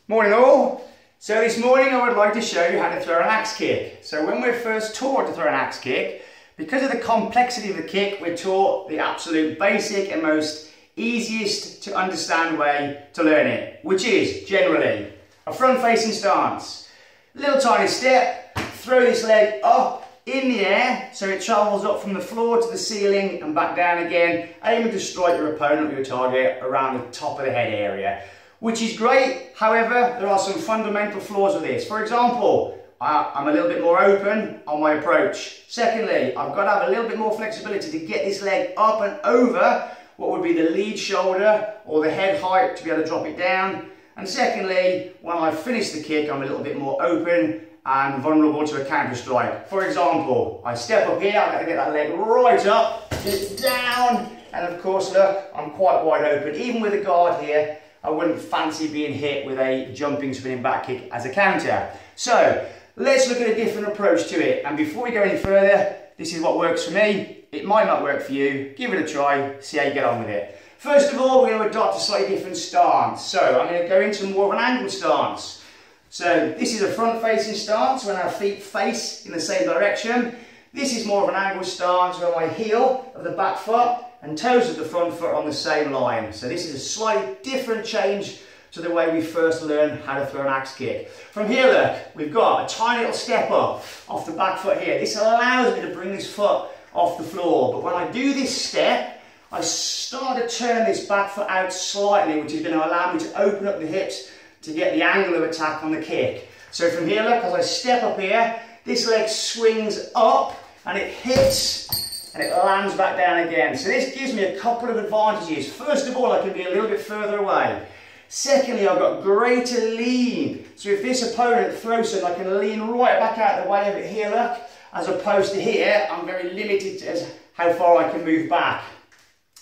Morning all. So this morning I would like to show you how to throw an axe kick. So when we're first taught to throw an axe kick, because of the complexity of the kick, we're taught the absolute basic and most easiest to understand way to learn it, which is generally a front facing stance. Little tiny step, throw this leg up in the air so it travels up from the floor to the ceiling and back down again, aiming to strike your opponent or your target around the top of the head area. Which is great. However, there are some fundamental flaws with this. For example, I'm a little bit more open on my approach. Secondly, I've got to have a little bit more flexibility to get this leg up and over what would be the lead shoulder or the head height to be able to drop it down. And secondly, when I finish the kick, I'm a little bit more open and vulnerable to a counter strike. For example, I step up here, I've got to get that leg right up, just down, and of course, look, I'm quite wide open. Even with a guard here, I wouldn't fancy being hit with a jumping spinning back kick as a counter. So let's look at a different approach to it. And before we go any further, this is what works for me. It might not work for you. Give it a try, see how you get on with it. First of all, we're going to adopt a slightly different stance. So I'm going to go into more of an angled stance. So this is a front facing stance when our feet face in the same direction. This is more of an angled stance where my heel of the back foot and toes of the front foot are on the same line. So this is a slightly different change to the way we first learned how to throw an axe kick. From here, look, we've got a tiny little step up off the back foot here. This allows me to bring this foot off the floor. But when I do this step, I start to turn this back foot out slightly, which is going to allow me to open up the hips to get the angle of attack on the kick. So from here, look, as I step up here, this leg swings up and it hits and it lands back down again. So this gives me a couple of advantages. First of all, I can be a little bit further away. Secondly, I've got greater lean. So if this opponent throws something, I can lean right back out of the way of it here, look. As opposed to here, I'm very limited as how far I can move back.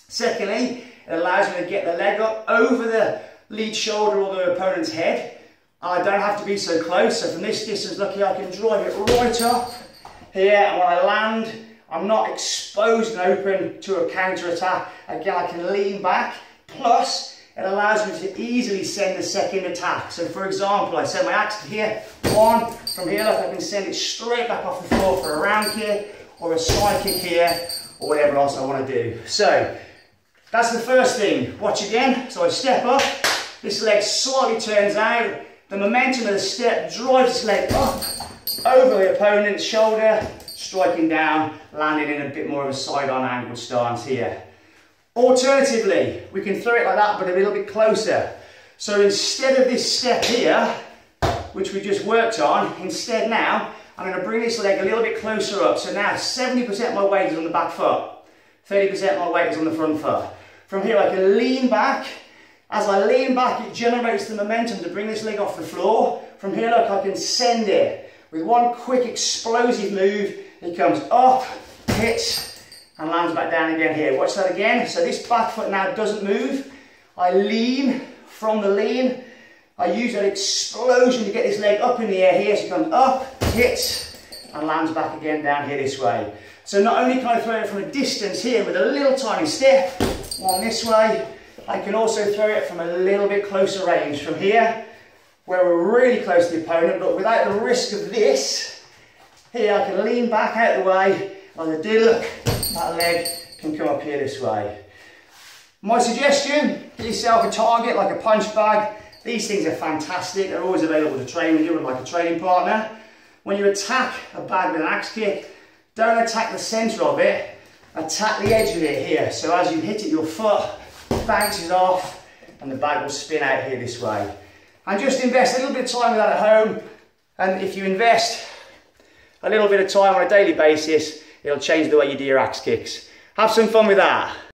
Secondly, it allows me to get the leg up over the lead shoulder or the opponent's head. I don't have to be so close. So from this distance, look here, I can drive it right up here. And when I land, I'm not exposed and open to a counter attack. Again, I can lean back, plus it allows me to easily send a second attack. So for example, I send my axe to here, one, from here, look, I can send it straight back off the floor for a round kick or a side kick here, or whatever else I want to do. So that's the first thing. Watch again. So I step up, this leg slightly turns out, the momentum of the step drives this leg up over the opponent's shoulder, striking down, landing in a bit more of a side-on angled stance here. Alternatively, we can throw it like that, but a little bit closer. So instead of this step here, which we just worked on, instead now, I'm going to bring this leg a little bit closer up. So now 70% of my weight is on the back foot, 30% of my weight is on the front foot. From here, I can lean back. As I lean back, it generates the momentum to bring this leg off the floor. From here, look, I can send it. With one quick explosive move, it comes up, hits, and lands back down again here. Watch that again. So this back foot now doesn't move. I lean from the lean. I use that explosion to get this leg up in the air here. So it comes up, hits, and lands back again down here this way. So not only can I throw it from a distance here with a little tiny step, one this way, I can also throw it from a little bit closer range. From here, where we're really close to the opponent, but without the risk of this, here I can lean back out of the way. As I do, look, that leg can come up here this way. My suggestion, get yourself a target like a punch bag. These things are fantastic. They're always available to train with you and like a training partner. When you attack a bag with an axe kick, don't attack the centre of it, attack the edge of it here. So as you hit it, your foot bounces off and the bag will spin out here this way. And just invest a little bit of time with that at home, and if you invest a little bit of time on a daily basis, it'll change the way you do your axe kicks. Have some fun with that.